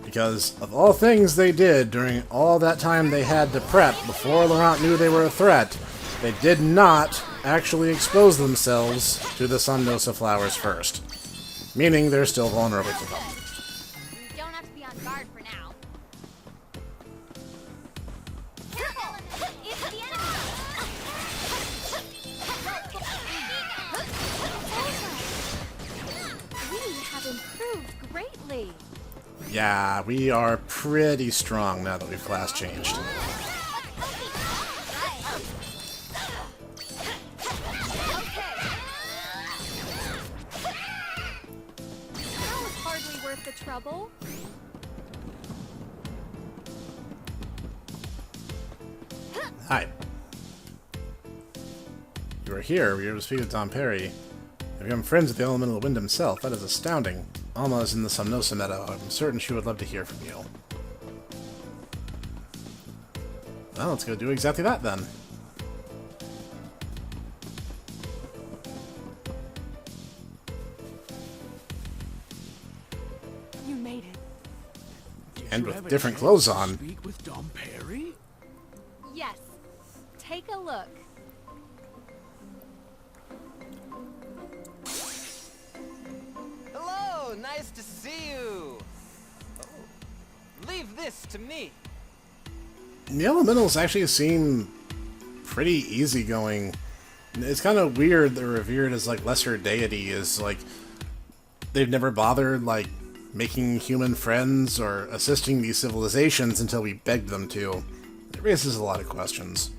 Because of all things they did during all that time they had to prep before Laraunt knew they were a threat, they did not actually expose themselves to the Sundosa flowers first. Meaning they're still vulnerable to them. You don't have to be on guard for now. It's the enemy! We have improved greatly. Yeah, we are pretty strong now that we've class changed. That was hardly worth the trouble. Hi. You are here. We are to speak with Don Perry. Have become friends with the Elemental Wind himself. That is astounding. Alma is in the Somnosa Meadow. I'm certain she would love to hear from you. Well, let's go do exactly that then. You made it. And with different clothes on. Speak with Don Perry? Yes. Take a look. Hello, nice to see you. Oh, leave this to me. The Elementals actually seem pretty easygoing. It's kind of weird they're revered as, like, lesser deity, is, like, they've never bothered, like, making human friends or assisting these civilizations until we begged them to. It raises a lot of questions.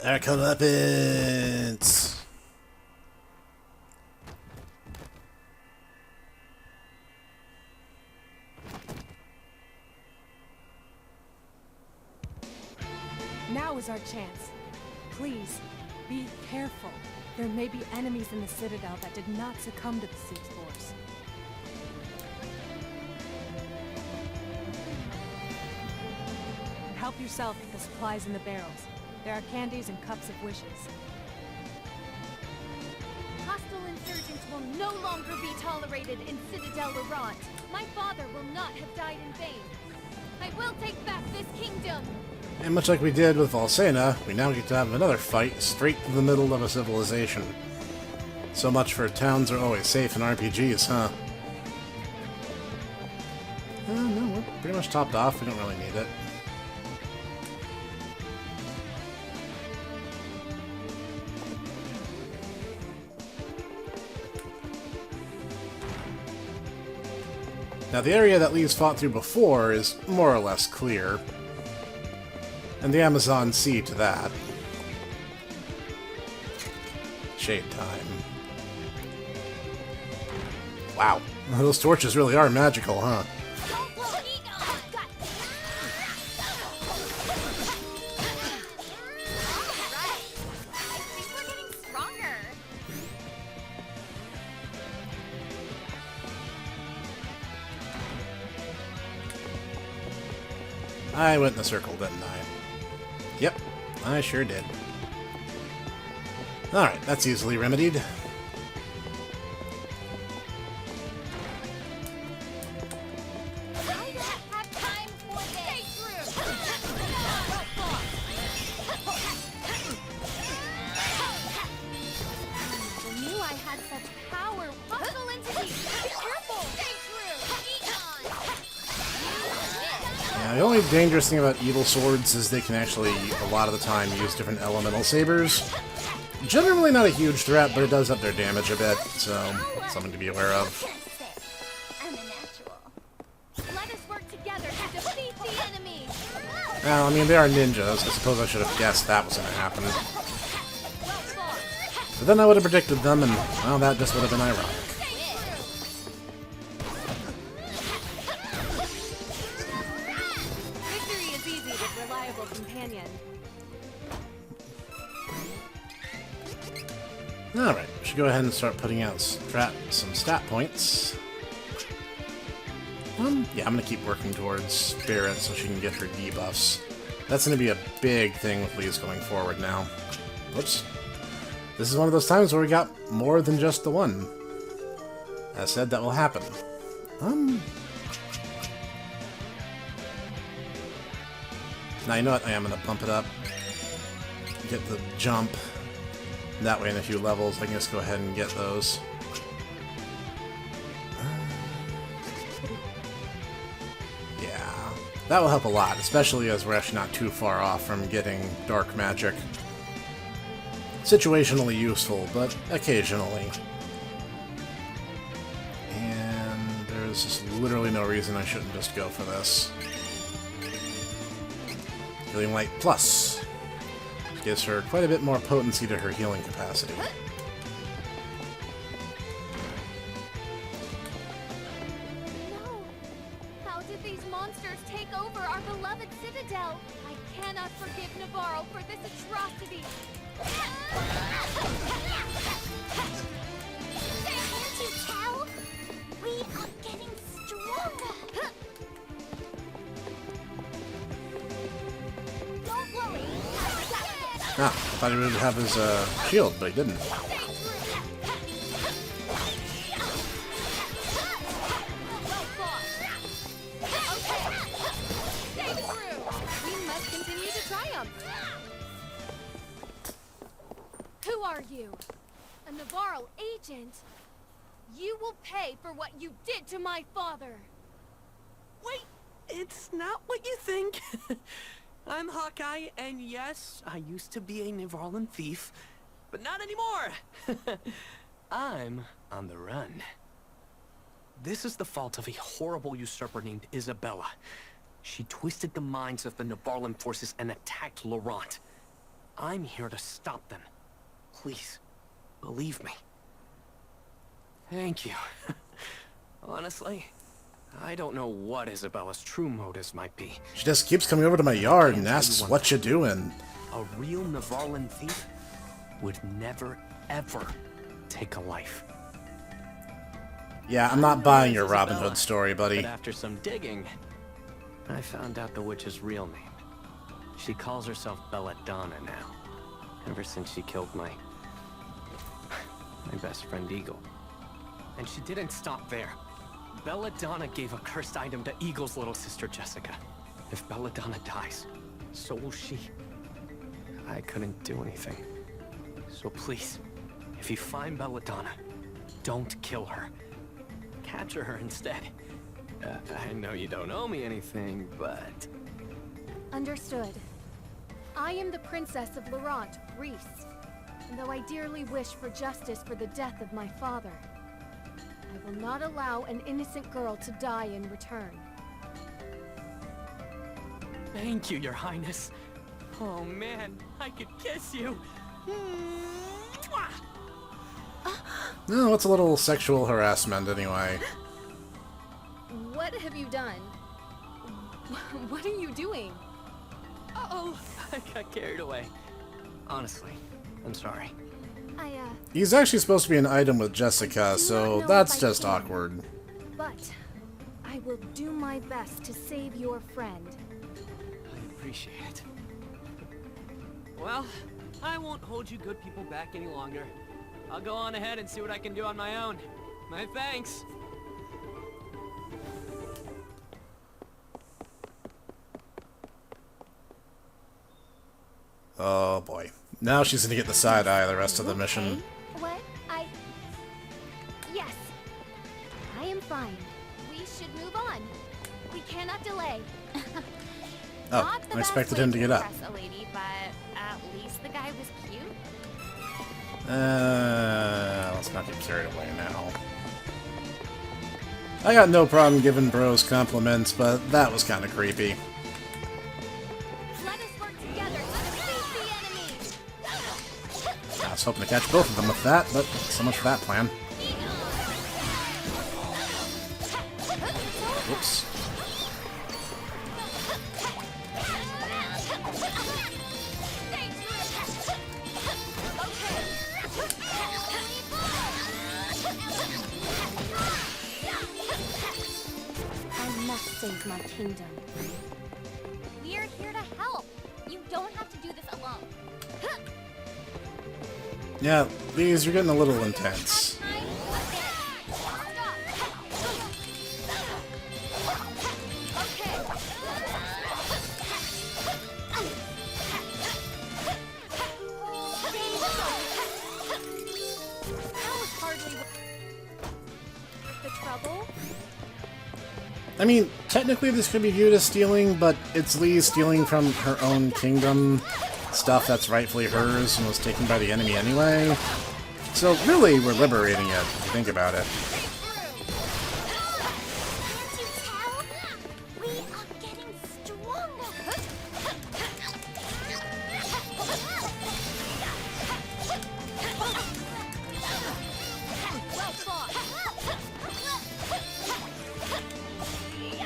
Our comeuppance! Now is our chance. Please, be careful. There may be enemies in the Citadel that did not succumb to the Siege Force. Help yourself with the supplies in the barrels. There are candies and cups of wishes. Hostile insurgents will no longer be tolerated in Citadel Laraunt. My father will not have died in vain. I will take back this kingdom. And much like we did with Valsena, we now get to have another fight straight to the middle of a civilization. So much for towns are always safe in RPGs, huh? No, we're pretty much topped off. We don't really need it. Now, the area that Lee's fought through before is more or less clear. And the Amazon Sea to that. Shade time. Wow, those torches really are magical, huh? I went in the circle, didn't I? Yep, I sure did. Alright, that's easily remedied. The only dangerous thing about evil swords is they can actually, a lot of the time, use different elemental sabers. Generally not a huge threat, but it does up their damage a bit, so something to be aware of. Well, I mean, they are ninjas. I suppose I should have guessed that was going to happen. But then I would have predicted them, and, well, that just would have been ironic. Alright, we should go ahead and start putting out some stat points. Yeah, I'm gonna keep working towards Spirit so she can get her debuffs. That's gonna be a big thing with Lee's going forward now. Whoops. This is one of those times where we got more than just the one. As said, that will happen. Now, you know what? I am gonna bump it up. Get the jump. That way, in a few levels, I can just go ahead and get those. Yeah, that will help a lot, especially as we're actually not too far off from getting dark magic. Situationally useful, but occasionally. And there's just literally no reason I shouldn't just go for this. Healing Light Plus. Gives her quite a bit more potency to her healing capacity. No! How did these monsters take over our beloved citadel? I cannot forgive Navarro for this atrocity! Can't you tell? We are getting stronger! Don't worry! Ah, I thought he would have his shield, but he didn't. We must continue to triumph. Who are you? A Navarro agent? You will pay for what you did to my father. Wait, it's not what you think. I'm Hawkeye, and yes, I used to be a Nevarlan thief, but not anymore. I'm on the run. This is the fault of a horrible usurper named Isabella. She twisted the minds of the Nevarlan forces and attacked Laraunt. I'm here to stop them. Please, believe me. Thank you. Honestly, I don't know what Isabella's true motives might be. She just keeps coming over to my yard and asks, "What you doing?" A real Nevarlan thief would never, ever take a life. Yeah, I'm not buying your Robin Hood story, buddy. But after some digging, I found out the witch's real name. She calls herself Belladonna now. Ever since she killed my best friend Eagle. And she didn't stop there. Belladonna gave a cursed item to Eagle's little sister Jessica. If Belladonna dies, so will she. I couldn't do anything. So please, if you find Belladonna, don't kill her. Capture her instead. I know you don't owe me anything, but... Understood. I am the Princess of Laraunt, Reese. And though I dearly wish for justice for the death of my father, I will not allow an innocent girl to die in return. Thank you, Your Highness. Oh man, I could kiss you. No, it's a little sexual harassment anyway. What have you done? What are you doing? Uh-oh, I got carried away. Honestly, I'm sorry. He's actually supposed to be an item with Jessica, do so not know that's if I just can. awkward. But I will do my best to save your friend. I appreciate it. Well, I won't hold you good people back any longer. I'll go on ahead and see what I can do on my own. My thanks. Oh boy. Now she's gonna get the side eye the rest of the mission. What? Yes. I am fine. We should move on. We cannot delay. Oh, Not the I best expected way him to get up. impress a lady, but at least the guy was cute. Let's not get carried away now. I got no problem giving bros compliments, but that was kind of creepy. Let us work together to defeat the enemy. I was hoping to catch both of them with that, but so much for that plan. Whoops. I must save my kingdom. We're here to help. You don't have to do this alone. Yeah, these are getting a little intense. I mean, technically this could be viewed as stealing, but it's Lee stealing from her own kingdom, stuff that's rightfully hers and was taken by the enemy anyway. So really, we're liberating it, if you think about it.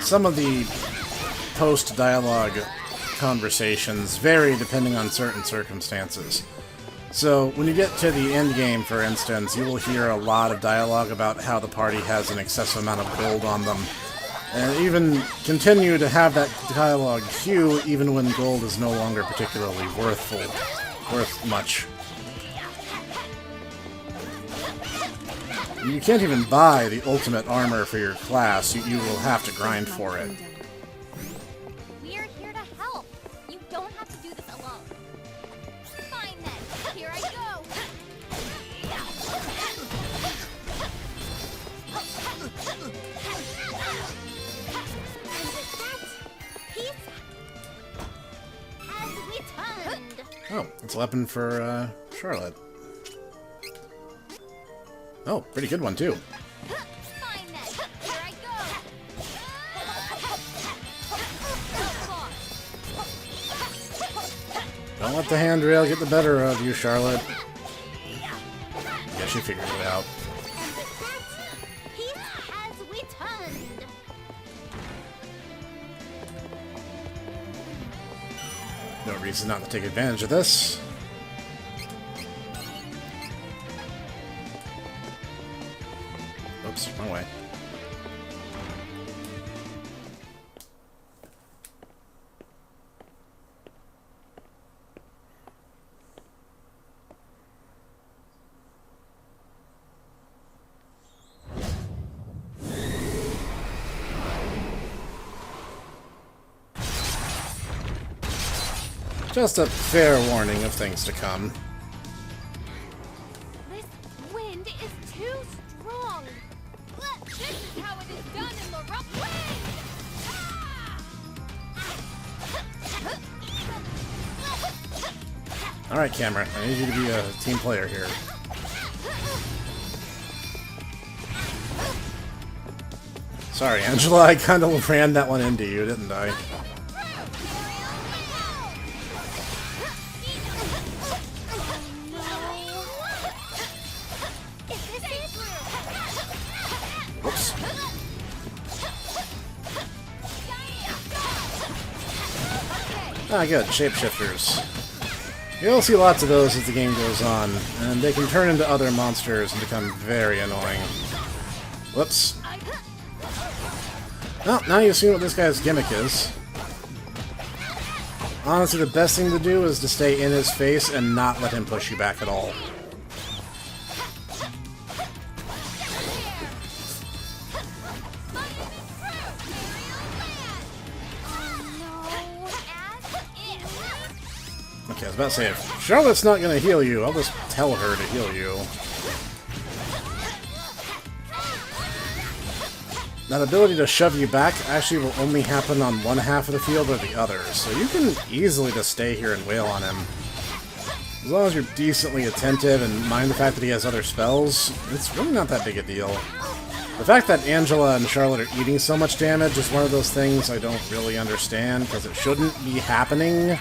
Some of the post-dialogue conversations vary depending on certain circumstances. So, when you get to the end game, for instance, you will hear a lot of dialogue about how the party has an excessive amount of gold on them, and even continue to have that dialogue queue even when gold is no longer particularly worth much. You can't even buy the ultimate armor for your class. You will have to grind for it. We're here to help. You don't have to do this alone. Fine then. Here I go. And with that, peace has returned. Oh, it's a weapon for Charlotte. Oh, pretty good one, too. Fine then. Here I go. Don't let the handrail get the better of you, Charlotte. Guess you figured it out. And with that, peace has returned. No reason not to take advantage of this. Oops, wrong way. Just a fair warning of things to come. This wind is too strong. This is how it is done in Laraunt. Alright, Camera, I need you to be a team player here. Sorry, Angela, I kind of ran that one into you, didn't I? Whoops. Ah, good. Shapeshifters. You'll see lots of those as the game goes on, and they can turn into other monsters and become very annoying. Whoops. Well, now you've seen what this guy's gimmick is. Honestly, the best thing to do is to stay in his face and not let him push you back at all. Okay, I was about to say, if Charlotte's not going to heal you, I'll just tell her to heal you. That ability to shove you back actually will only happen on one half of the field or the other, so you can easily just stay here and wail on him. As long as you're decently attentive and mind the fact that he has other spells, it's really not that big a deal. The fact that Angela and Charlotte are eating so much damage is one of those things I don't really understand, because it shouldn't be happening.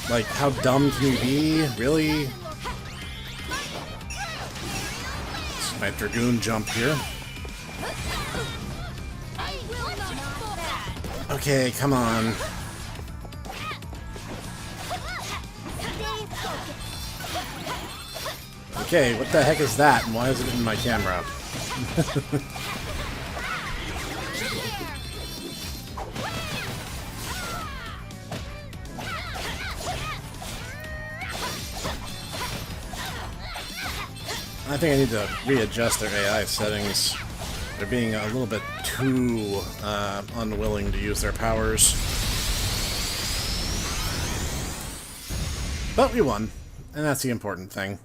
Like, how dumb can you be? Really? It's my Dragoon jump here. Okay, come on. Okay, what the heck is that, and why is it in my camera? I think I need to readjust their AI settings. They're being a little bit too unwilling to use their powers. But we won, and that's the important thing.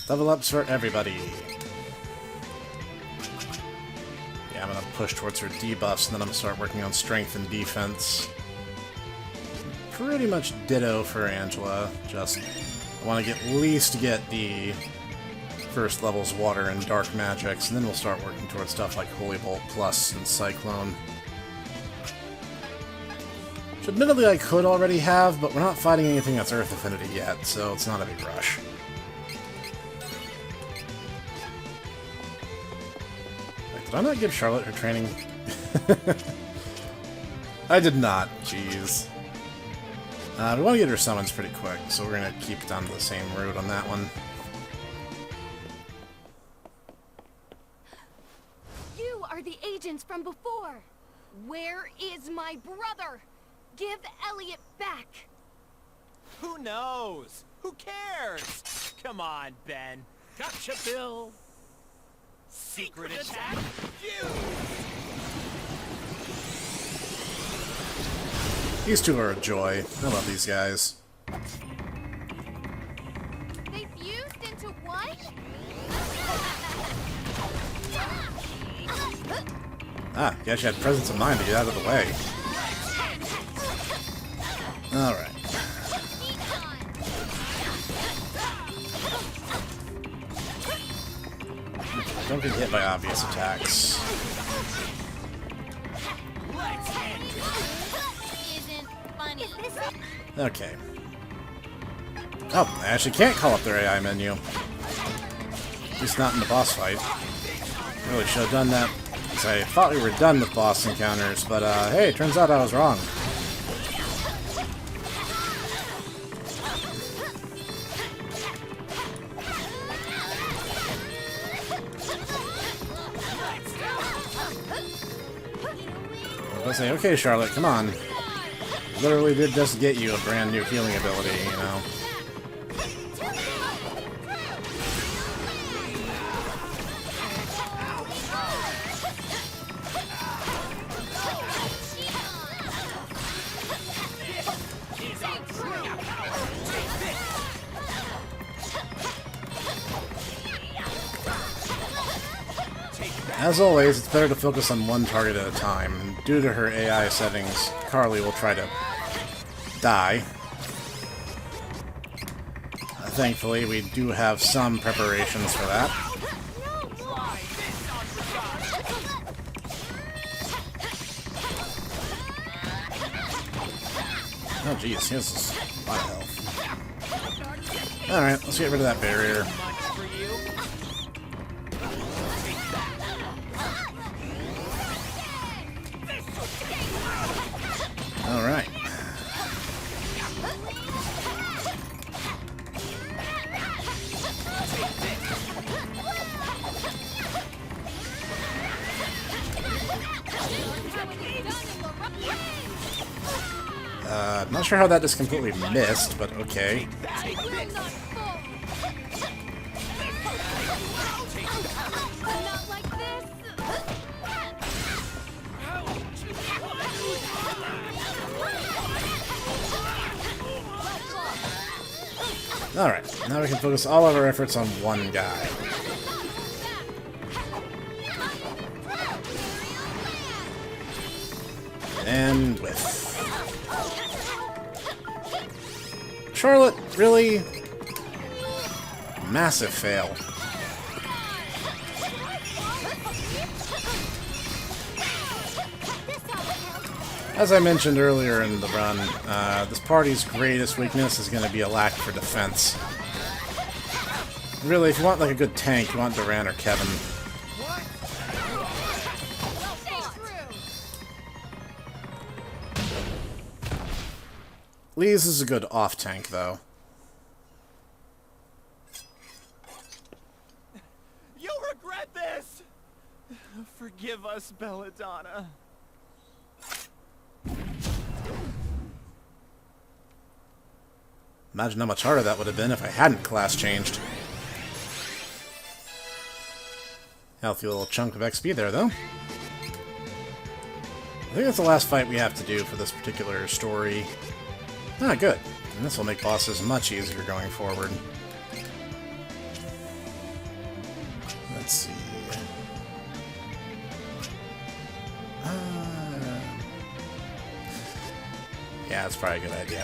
Level ups for everybody. Yeah, I'm gonna push towards her debuffs, and then I'm gonna start working on strength and defense. Pretty much ditto for Angela. Just I want to at least get the first levels water and dark magics, and then we'll start working towards stuff like Holy Bolt Plus and Cyclone. Which admittedly I could already have, but we're not fighting anything that's Earth Affinity yet, so it's not a big rush. Wait, did I not give Charlotte her training? I did not, jeez. We want to get her summons pretty quick, so we're going to keep down the same route on that one. You are the agents from before. Where is my brother? Give Elliot back. Who knows? Who cares? Come on, Ben. Gotcha, Bill. Secret attack? You! These two are a joy. I love these guys. They fused into one? Ah, you actually had presence of mind to get out of the way. Alright. Don't get hit by obvious attacks. Isn't funny. Okay. Oh, I actually can't call up their AI menu. At least not in the boss fight. Really should have done that, because I thought we were done with boss encounters, but hey, turns out I was wrong. I was saying, okay, Charlotte, come on. Literally did just get you a brand new healing ability, you know. As always, it's better to focus on one target at a time, and due to her AI settings, Carly will try to die. Thankfully, we do have some preparations for that. Oh jeez, he has a lot of health. Alright, let's get rid of that barrier. Alright. Not sure how that just completely missed, but okay. Alright, now we can focus all of our efforts on one guy. And whiff. Charlotte, really? Massive fail. As I mentioned earlier in the run, this party's greatest weakness is going to be a lack for defense. Really, if you want like a good tank, you want Duran or Kevin. Lee's is a good off-tank, though. You'll regret this! Forgive us, Belladonna. Imagine how much harder that would have been if I hadn't class changed. Healthy little chunk of XP there, though. I think that's the last fight we have to do for this particular story. Ah, good. And this will make bosses much easier going forward. Let's see. Yeah, that's probably a good idea.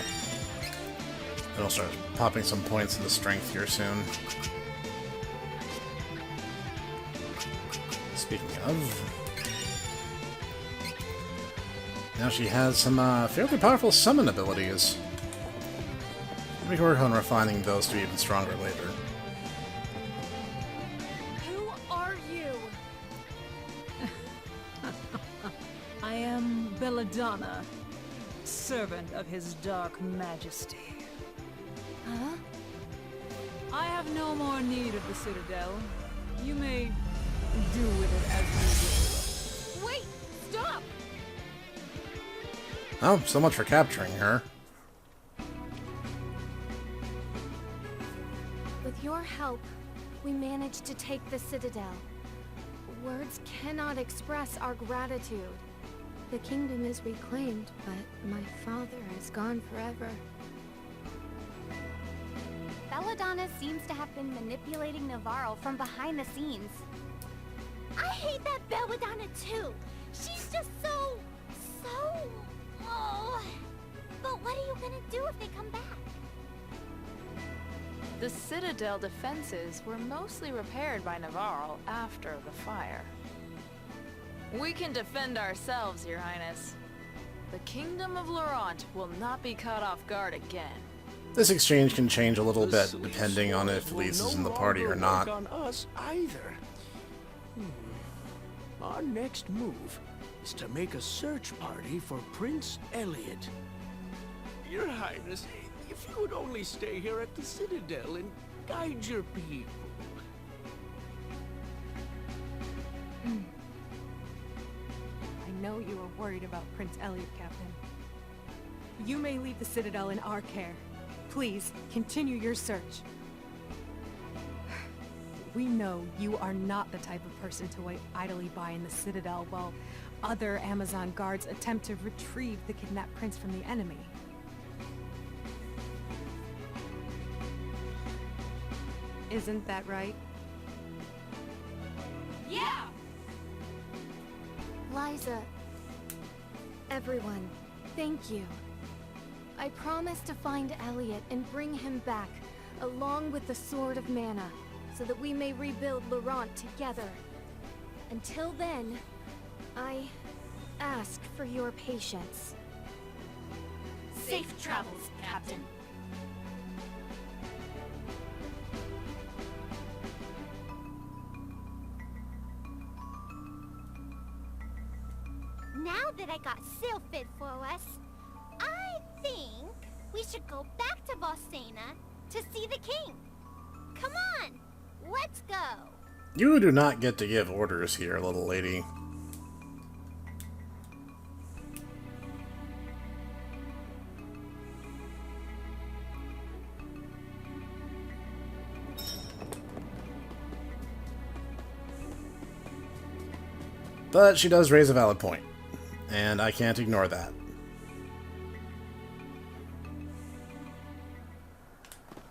Then I'll start popping some points into strength here soon. Speaking of... Now she has some fairly powerful summon abilities. We can work on refining those to be even stronger later. Who are you? I am Belladonna, servant of his dark majesty. Huh? I have no more need of the Citadel. You may do with it as you will. Wait! Stop! Oh, so much for capturing her. With your help, we managed to take the Citadel. Words cannot express our gratitude. The kingdom is reclaimed, but my father is gone forever. Belladonna seems to have been manipulating Navarro from behind the scenes. I hate that Belladonna too. She's just so... Oh. But what are you gonna do if they come back? The Citadel defenses were mostly repaired by Navarro after the fire. We can defend ourselves, Your Highness. The Kingdom of Laraunt will not be caught off guard again. This exchange can change a little The bit silly depending on if sword Lise will is in the no party or longer not. work on us either. Our next move is to make a search party for Prince Elliot. Your Highness, if you would only stay here at the Citadel and guide your people. I know you are worried about Prince Elliot, Captain. You may leave the Citadel in our care. Please, continue your search. We know you are not the type of person to wait idly by in the Citadel while other Amazon guards attempt to retrieve the kidnapped prince from the enemy. Isn't that right? Yeah! Liza, everyone, thank you. I promise to find Elliot and bring him back, along with the Sword of Mana, so that we may rebuild Laraunt together. Until then, I ask for your patience. Safe travels, Captain. Now that I got sail fit for us, I think we should go back to Valsena to see the king. Come on, let's go. You do not get to give orders here, little lady. But she does raise a valid point, and I can't ignore that.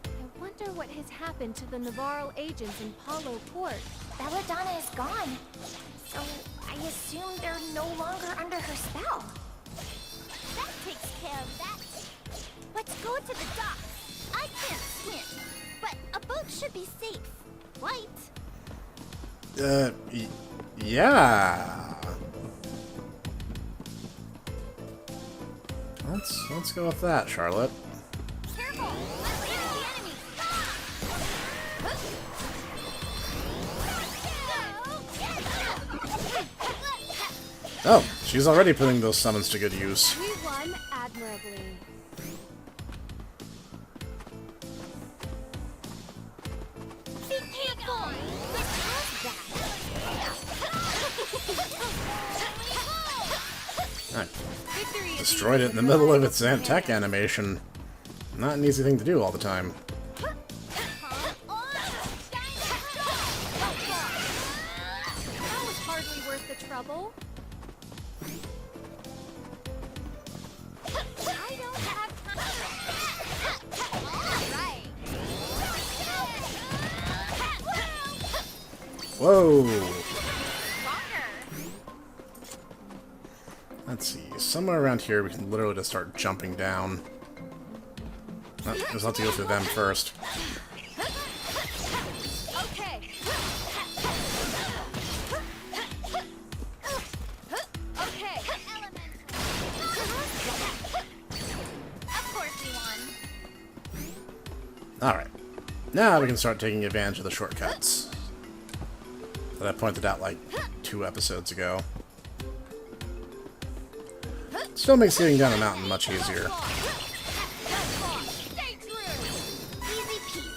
I wonder what has happened to the Navarro agents in Palo Port. Belladonna is gone, so I assume they're no longer under her spell. That takes care of that. Let's go to the docks. I can't swim, but a boat should be safe, right? Yeah. Let's go with that, Charlotte. Careful! Let's hit the enemy! Oh, she's already putting those summons to good use. We won admirably. Be careful! I destroyed it in the middle of its tech animation. Not an easy thing to do all the time. That was hardly worth the trouble. I don't have time. Alright. Whoa! Stronger. Let's see. Somewhere around here we can literally just start jumping down. Oh, just have to go through them first. Okay. Okay. Of course we won. Alright. Now we can start taking advantage of the shortcuts that I pointed out like 2 episodes ago. Still makes getting down a mountain much easier. Stay true. Easy peasy.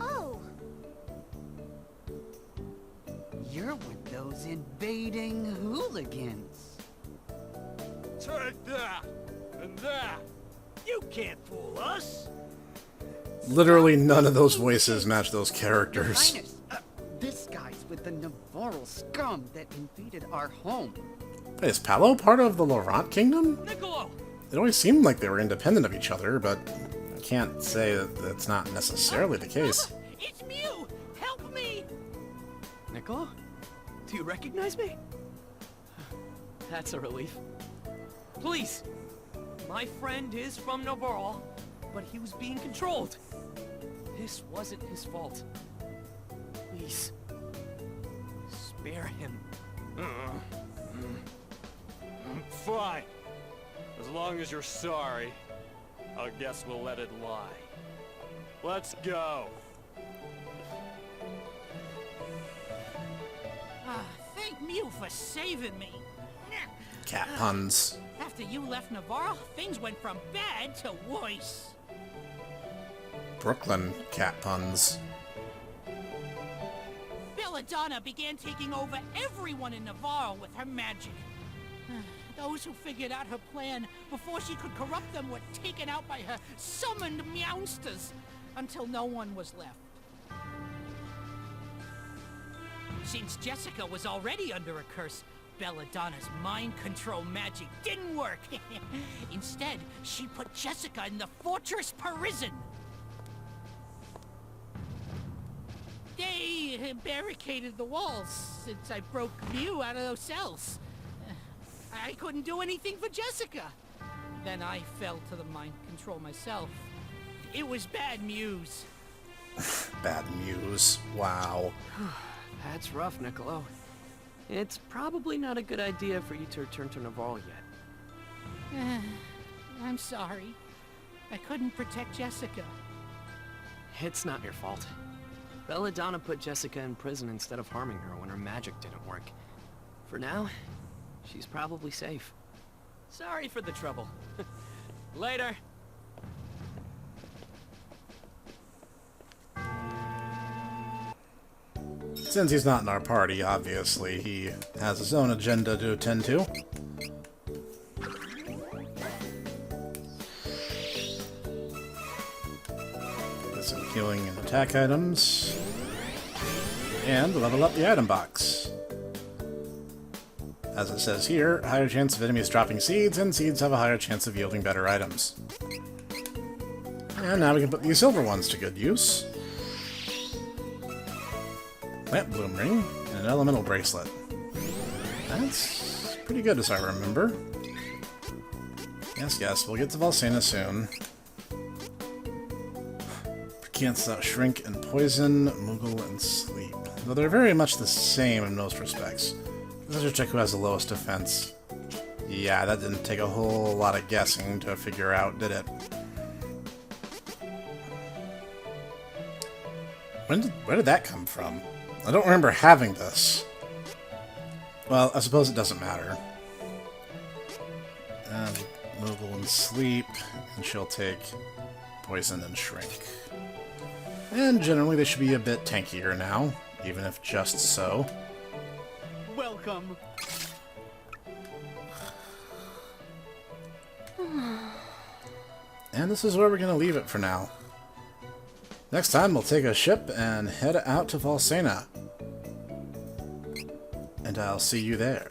Oh, You're with those invading hooligans. Take that! And that! You can't fool us! Literally none of those voices match those characters. Highness, this guy's with the Navarro scum that invaded our home. Wait, is Palo part of the Laraunt kingdom? Niccolo! It always seemed like they were independent of each other, but I can't say that that's not necessarily the case. It's Mew! Help me! Niccolo? Do you recognize me? That's a relief. Please! My friend is from Navarro, but he was being controlled. This wasn't his fault. Please. Spare him. Fine. As long as you're sorry, I guess we'll let it lie. Let's go. Thank Mew for saving me. Cat puns. After you left Navarro, things went from bad to worse. Brooklyn cat puns. Belladonna began taking over everyone in Navarro with her magic. Those who figured out her plan before she could corrupt them were taken out by her summoned meowsters until no one was left. Since Jessica was already under a curse, Belladonna's mind control magic didn't work. Instead, she put Jessica in the fortress prison. They barricaded the walls since I broke Mew out of those cells. I couldn't do anything for Jessica. Then I fell to the mind control myself. It was bad news. Bad news. Wow. That's rough, Niccolo. It's probably not a good idea for you to return to Navarro yet. I'm sorry. I couldn't protect Jessica. It's not your fault. Belladonna put Jessica in prison instead of harming her when her magic didn't work. For now, she's probably safe. Sorry for the trouble. Later. Since he's not in our party, obviously, he has his own agenda to attend to. Get some healing and attack items. And level up the item box. As it says here, higher chance of enemies dropping seeds, and seeds have a higher chance of yielding better items. And now we can put these silver ones to good use. Plant Bloom Ring, and an Elemental Bracelet. That's pretty good as I remember. Yes, we'll get to Valsena soon. Cancel out Shrink and Poison, Moogle and Sleep. Though they're very much the same in most respects. Let's just check who has the lowest defense. Yeah, that didn't take a whole lot of guessing to figure out, did it? Where did that come from? I don't remember having this. Well, I suppose it doesn't matter. Mogul and sleep, and she'll take poison and shrink. And generally they should be a bit tankier now, even if just so. Welcome. And this is where we're going to leave it for now. Next time we'll take a ship and head out to Valsena. And I'll see you there.